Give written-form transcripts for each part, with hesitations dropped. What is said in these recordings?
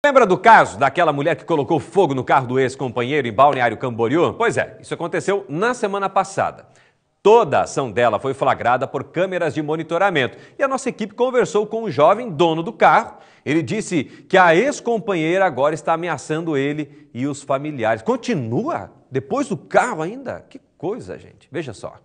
Lembra do caso daquela mulher que colocou fogo no carro do ex-companheiro em Balneário Camboriú? Pois é, isso aconteceu na semana passada. Toda a ação dela foi flagrada por câmeras de monitoramento e a nossa equipe conversou com o jovem dono do carro. Ele disse que a ex-companheira agora está ameaçando ele e os familiares. Continua? Depois do carro ainda? Que coisa, gente. Veja só.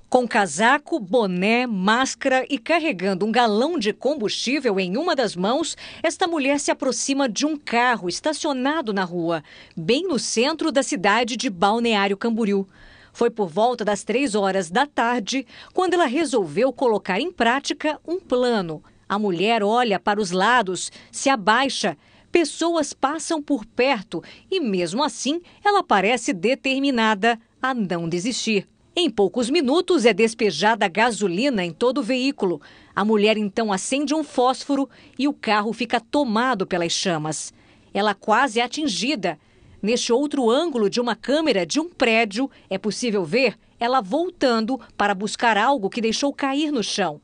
Com casaco, boné, máscara e carregando um galão de combustível em uma das mãos, esta mulher se aproxima de um carro estacionado na rua, bem no centro da cidade de Balneário Camboriú. Foi por volta das 3 horas da tarde quando ela resolveu colocar em prática um plano. A mulher olha para os lados, se abaixa, pessoas passam por perto e, mesmo assim, ela parece determinada a não desistir. Em poucos minutos é despejada gasolina em todo o veículo. A mulher então acende um fósforo e o carro fica tomado pelas chamas. Ela quase é atingida. Neste outro ângulo de uma câmera de um prédio, é possível ver ela voltando para buscar algo que deixou cair no chão.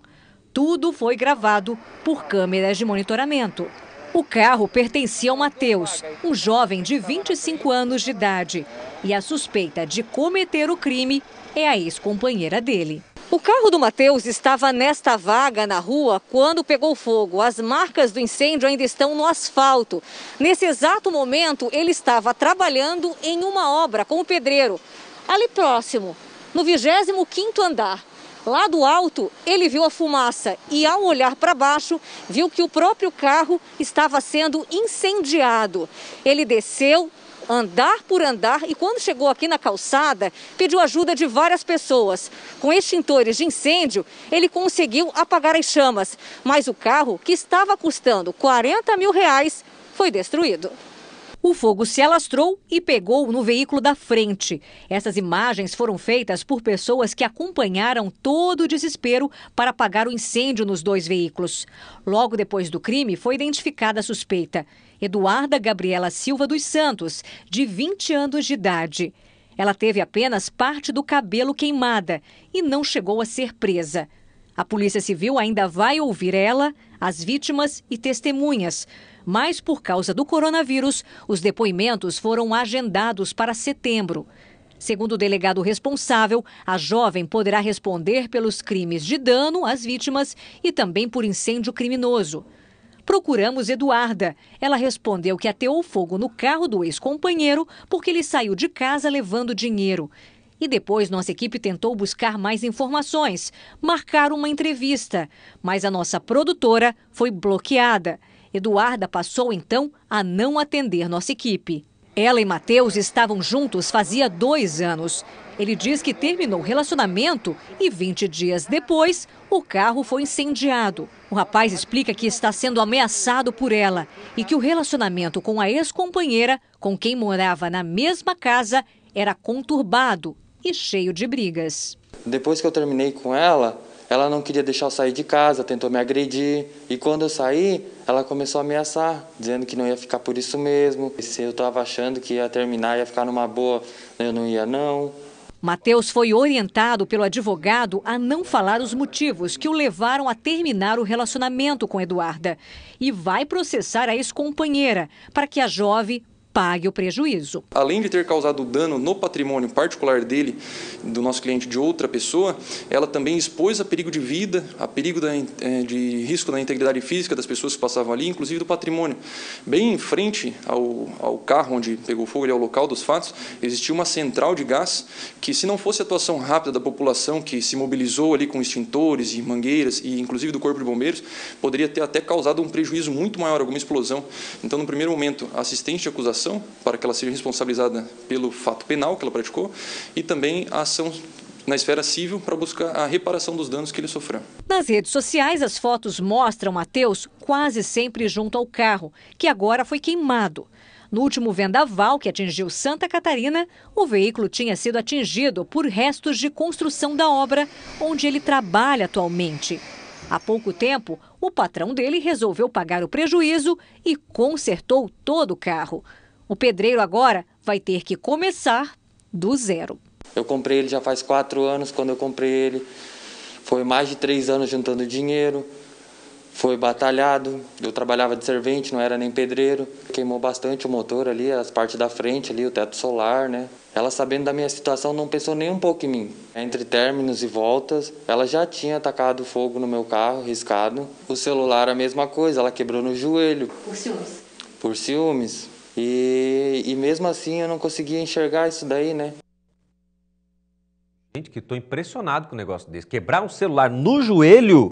Tudo foi gravado por câmeras de monitoramento. O carro pertencia ao Matheus, um jovem de 25 anos de idade. E a suspeita de cometer o crime é a ex-companheira dele. O carro do Matheus estava nesta vaga na rua quando pegou fogo. As marcas do incêndio ainda estão no asfalto. Nesse exato momento, ele estava trabalhando em uma obra com o pedreiro. Ali próximo, no 25º andar. Lá do alto, ele viu a fumaça e, ao olhar para baixo, viu que o próprio carro estava sendo incendiado. Ele desceu, andar por andar, e quando chegou aqui na calçada, pediu ajuda de várias pessoas. Com extintores de incêndio, ele conseguiu apagar as chamas, mas o carro, que estava custando R$40 mil, foi destruído. O fogo se alastrou e pegou no veículo da frente. Essas imagens foram feitas por pessoas que acompanharam todo o desespero para apagar o incêndio nos 2 veículos. Logo depois do crime, foi identificada a suspeita, Eduarda Gabriela Silva dos Santos, de 20 anos de idade. Ela teve apenas parte do cabelo queimada e não chegou a ser presa. A Polícia Civil ainda vai ouvir ela, as vítimas e testemunhas. Mas, por causa do coronavírus, os depoimentos foram agendados para setembro. Segundo o delegado responsável, a jovem poderá responder pelos crimes de dano às vítimas e também por incêndio criminoso. Procuramos Eduarda. Ela respondeu que ateou fogo no carro do ex-companheiro porque ele saiu de casa levando dinheiro. E depois nossa equipe tentou buscar mais informações, marcar uma entrevista. Mas a nossa produtora foi bloqueada. Eduarda passou então a não atender nossa equipe. Ela e Matheus estavam juntos fazia 2 anos. Ele diz que terminou o relacionamento e 20 dias depois o carro foi incendiado. O rapaz explica que está sendo ameaçado por ela e que o relacionamento com a ex-companheira, com quem morava na mesma casa, era conturbado e cheio de brigas. Depois que eu terminei com ela não queria deixar eu sair de casa, tentou me agredir. E quando eu saí, ela começou a ameaçar, dizendo que não ia ficar por isso mesmo. Se eu estava achando que ia terminar, ia ficar numa boa, eu não ia não. Matheus foi orientado pelo advogado a não falar os motivos que o levaram a terminar o relacionamento com Eduarda. E vai processar a ex-companheira para que a jovem pague o prejuízo. Além de ter causado dano no patrimônio particular dele, do nosso cliente, de outra pessoa, ela também expôs a perigo de vida, a perigo de risco da integridade física das pessoas que passavam ali, inclusive do patrimônio. Bem em frente ao carro onde pegou fogo, ali ao local dos fatos, existia uma central de gás que, se não fosse a atuação rápida da população que se mobilizou ali com extintores e mangueiras e inclusive do Corpo de Bombeiros, poderia ter até causado um prejuízo muito maior, alguma explosão. Então, no primeiro momento, a assistente de acusação para que ela seja responsabilizada pelo fato penal que ela praticou e também a ação na esfera civil para buscar a reparação dos danos que ele sofreu. Nas redes sociais, as fotos mostram Matheus quase sempre junto ao carro, que agora foi queimado. No último vendaval que atingiu Santa Catarina, o veículo tinha sido atingido por restos de construção da obra onde ele trabalha atualmente. Há pouco tempo, o patrão dele resolveu pagar o prejuízo e consertou todo o carro. O pedreiro agora vai ter que começar do zero. Eu comprei ele já faz 4 anos. Quando eu comprei ele, foi mais de 3 anos juntando dinheiro. Foi batalhado, eu trabalhava de servente, não era nem pedreiro. Queimou bastante o motor ali, as partes da frente ali, o teto solar, né? Ela, sabendo da minha situação, não pensou nem um pouco em mim. Entre términos e voltas, ela já tinha atacado fogo no meu carro, riscado. O celular, a mesma coisa, ela quebrou no joelho. Por ciúmes? Por ciúmes. E mesmo assim eu não conseguia enxergar isso daí, né? Gente, que estou impressionado com um negócio desse. Quebrar um celular no joelho?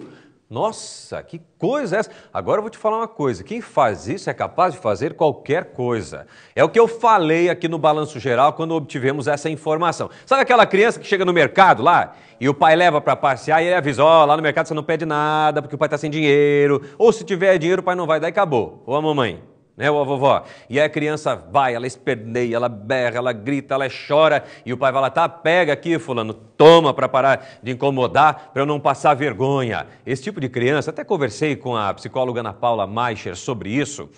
Nossa, que coisa é essa? Agora eu vou te falar uma coisa, quem faz isso é capaz de fazer qualquer coisa. É o que eu falei aqui no Balanço Geral quando obtivemos essa informação. Sabe aquela criança que chega no mercado lá e o pai leva para passear e ele avisa, ó, lá no mercado você não pede nada porque o pai está sem dinheiro, ou se tiver dinheiro o pai não vai dar e acabou, ou a mamãe. Né, ou a vovó? E aí a criança vai, ela esperneia, ela berra, ela grita, ela chora e o pai vai lá, tá, pega aqui fulano, toma para parar de incomodar, para eu não passar vergonha. Esse tipo de criança, até conversei com a psicóloga Ana Paula Maicher sobre isso,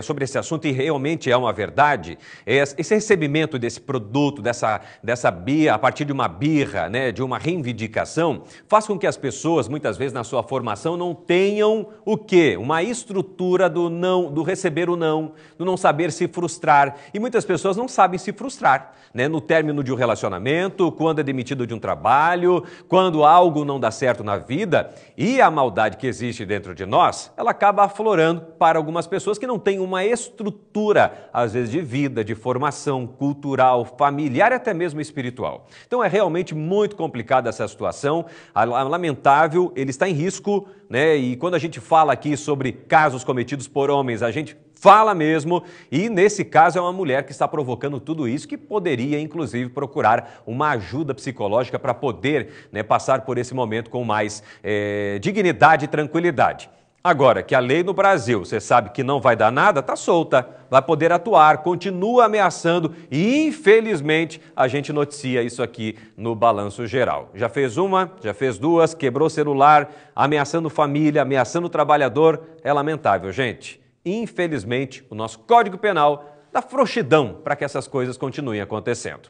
sobre esse assunto e realmente é uma verdade. Esse recebimento desse produto, dessa birra, a partir de uma birra, né, de uma reivindicação, faz com que as pessoas, muitas vezes na sua formação, não tenham o quê? Uma estrutura do não, do receber o não, do não saber se frustrar. E muitas pessoas não sabem se frustrar, né? No término de um relacionamento, quando é demitido de um trabalho, quando algo não dá certo na vida. E a maldade que existe dentro de nós, ela acaba aflorando para algumas pessoas que não têm uma estrutura, às vezes de vida, de formação cultural, familiar e até mesmo espiritual. Então é realmente muito complicada essa situação. Lamentável, ele está em risco, né? E quando a gente fala aqui sobre casos cometidos por homens, a gente fala mesmo, e nesse caso é uma mulher que está provocando tudo isso, que poderia inclusive procurar uma ajuda psicológica para poder, né, passar por esse momento com mais dignidade e tranquilidade. Agora, que a lei no Brasil, você sabe que não vai dar nada, está solta, vai poder atuar, continua ameaçando e infelizmente a gente noticia isso aqui no Balanço Geral. Já fez uma, já fez duas, quebrou o celular, ameaçando família, ameaçando o trabalhador, é lamentável, gente. Infelizmente, o nosso Código Penal dá frouxidão para que essas coisas continuem acontecendo.